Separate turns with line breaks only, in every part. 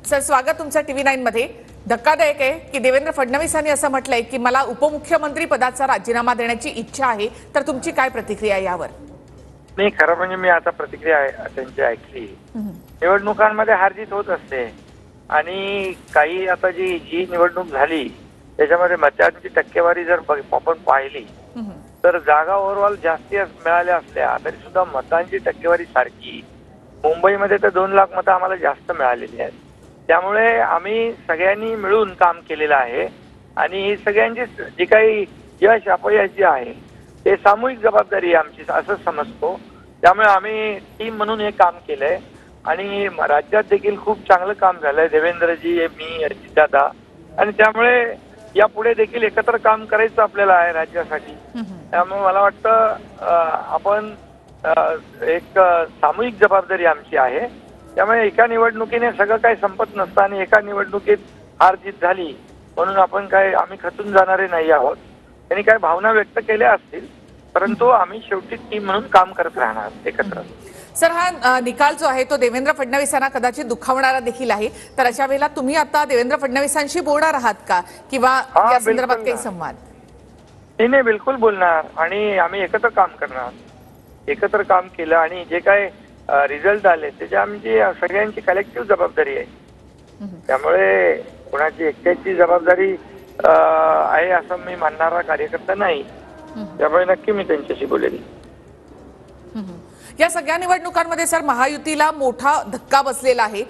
Sir, स्वागत तुमचं TV9 मध्ये। धक्कादायक आहे की देवेंद्र फडणवीसांनी असं म्हटलंय की मला उपमुख्यमंत्री पदाचा राजीनामा देण्याची इच्छा आहे, तर तुमची काय प्रतिक्रिया यावर?
नाही, खरं म्हणजे मी आता प्रतिक्रिया त्यांची ऐकली। निवडणुकांमध्ये हारजीत होत असते आणि काही आता जी निवडणूक झाली त्याच्यामध्ये मतांची टक्केवारी जर आपण पाहिली तर जागा ओव्हरऑल जास्ती मिळाल्या असल्या तरी सुद्धा मतांची टक्केवारी सारखी। मुंबईमध्ये तर 2 लाख मतं आम्हाला जास्त मिळालेली आहेत। त्यामुळे आम्ही सगळ्यांनी मिळून काम केलेलं आहे आणि ही सगळ्यांची जी काही यश अपयश जे आहे ते सामूहिक जबाबदारी आहे आमची असं समजतो। त्यामुळे आम्ही टीम म्हणून हे काम केलंय आणि राज्यात देखील खूप चांगलं काम झालंय। देवेंद्रजी, मी, अजितदादा, आणि त्यामुळे यापुढे देखील एकत्र काम करायचं आपल्याला आहे राज्यासाठी। त्यामुळे मला वाटतं आपण एक सामूहिक जबाबदारी आमची आहे। त्यामुळे एका निवडणुकीने सगळं काही संपत नसतं आणि एका निवडणुकीत हार जीत झाली म्हणून आपण काय आम्ही खचून जाणारे नाही आहोत। त्यांनी काही भावना व्यक्त केल्या असतील परंतु आम्ही शेवटी टीम म्हणून काम करत राहणार एकत्र।
सर, हा निकाल जो आहे तो देवेंद्र फडणवीसांना कदाचित दुखावणारा देखील आहे, तर अशा वेळेला तुम्ही आता देवेंद्र फडणवीसांशी बोलणार आहात का किंवा या संदर्भात काही संवाद?
नाही, बिलकुल बोलणार आणि आम्ही एकत्र काम करणार। एकत्र काम केलं आणि जे काय रिझल्ट आले त्याची आमची सगळ्यांची कलेक्टिव्ह जबाबदारी आहे। त्यामुळे कोणाची एकट्याची जबाबदारी आहे असं मी मानणारा कार्यकर्ता नाही। त्यामुळे नक्की मी त्यांच्याशी बोलेन।
या सगळ्या निवडणुकांमध्ये सर महायुतीला मोठा धक्का बसलेला आहे।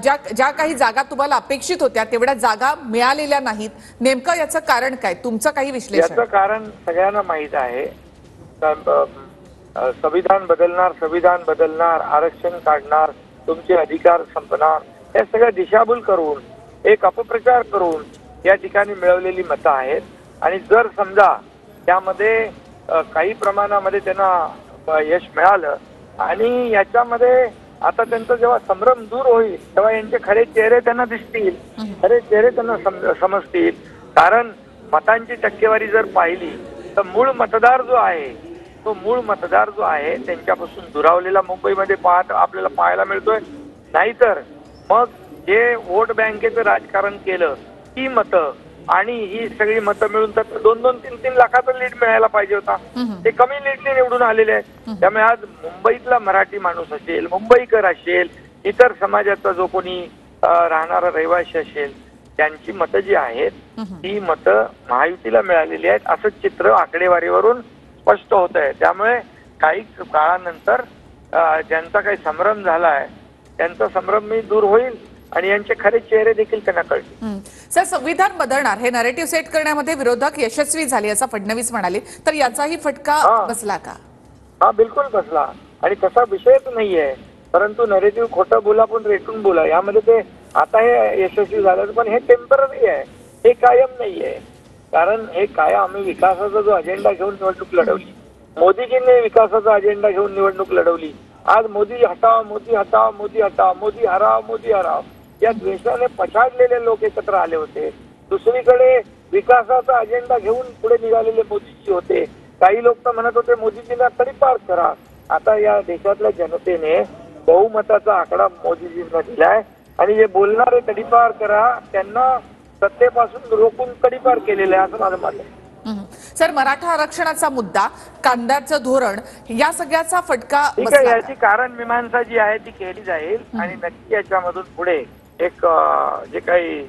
ज्या काही जागा तुम्हाला अपेक्षित होत्या तेवढ्या जागा मिळालेल्या नाहीत। नेमकं याचं कारण काय? तुमचं काही विश्लेषण?
याचं कारण सगळ्यांना माहीत आहे। संविधान बदलणार, आरक्षण काढणार, तुमचे अधिकार संपणार, हे सगळं दिशाभूल करून एक अपप्रचार करून या ठिकाणी मिळवलेली मतं आहेत। आणि जर समजा त्यामध्ये काही प्रमाणामध्ये त्यांना यश मिळालं आणि याच्यामध्ये आता त्यांचा जेव्हा संभ्रम दूर होईल तेव्हा यांचे खरे चेहरे त्यांना दिसतील, खरे चेहरे त्यांना समजतील। कारण मतांची टक्केवारी जर पाहिली तर मूळ मतदार जो आहे त्यांच्यापासून दुरावलेला मुंबईमध्ये आपल्याला पाहायला मिळतोय। नाहीतर मग जे वोट बँकेचं राजकारण केलं ती मतं आणि ही सगळी मतं मिळून तर 2-2, 3-3 लाखाचा लीड मिळायला पाहिजे होता। ते कमी लीडने निवडून आलेले आहेत। त्यामुळे आज मुंबईतला मराठी माणूस असेल, मुंबईकर असेल, इतर समाजाचा जो कोणी राहणारा रहिवासी असेल, त्यांची मतं जी आहेत ती मतं महायुतीला मिळालेली आहेत असं चित्र आकडेवारीवरून स्पष्ट होत आहे। त्यामुळे काही काळानंतर ज्यांचा काही संभ्रम झालाय त्यांचा संभ्रम दूर होईल आणि यांचे खरे चेहरे देखील त्यांना कळतील।
सर, संविधान बदलणार हे नरेटिव्ह सेट करण्यामध्ये विरोधक यशस्वी झाले असं फडणवीस म्हणाले, तर याचाही फटका बसला का?
हा, बिलकुल बसला आणि तसा विषयच नाहीये। परंतु नरेटिव्ह खोटं बोला पण रेटून बोला, यामध्ये ते आता हे यशस्वी झालं पण हे टेम्पररी आहे, हे कायम नाहीये। कारण हे कायम आम्ही विकासाचा जो अजेंडा घेऊन निवडणूक लढवली, मोदीजींनी विकासाचा अजेंडा घेऊन निवडणूक लढवली। आज मोदी हटाव, मोदी हटाव, मोदी हटाव, मोदी हराव, मोदी हराव या द्वेषाने पछाडलेले लोक एकत्र आले होते। दुसरीकडे विकासाचा अजेंडा घेऊन पुढे निघालेले मोदीजी होते। काही लोक तर म्हणत होते मोदीजींना तडीपार करा। आता या देशातल्या जनतेने बहुमताचा आकडा मोदीजींना दिलाय आणि जे बोलणारे तडीपार करा त्यांना सत्तेपासून रोखून तडीपार केलेलं आहे असं माझं मत आहे।
सर, मराठा आरक्षणाचा मुद्दा, कांद्याचं धोरण, या सगळ्याचा फटका
याची कारण मीमांसा जी आहे ती केली जाईल आणि नक्की याच्यामधून पुढे एक जे काही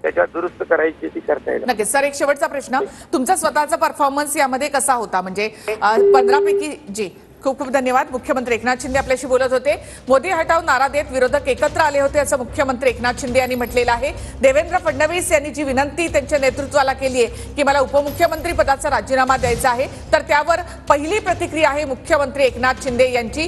त्याच्यात दुरुस्त करायची ती करता येईल।
नक्कीच सर, एक शेवटचा प्रश्न, तुमचा स्वतःचा परफॉर्मन्स यामध्ये कसा होता? म्हणजे 15 पैकी जी खूप खूप धन्यवाद। मुख्यमंत्री एकनाथ शिंदे आपल्याशी बोलत होते। मोदी हटाव नारा देत विरोधक एकत्र आले होते असं मुख्यमंत्री एकनाथ शिंदे यांनी म्हटलेलं आहे। देवेंद्र फडणवीस यांनी जी विनंती त्यांच्या नेतृत्वाला केली आहे की मला उपमुख्यमंत्री पदाचा राजीनामा द्यायचा आहे, तर त्यावर पहिली प्रतिक्रिया आहे मुख्यमंत्री एकनाथ शिंदे यांची।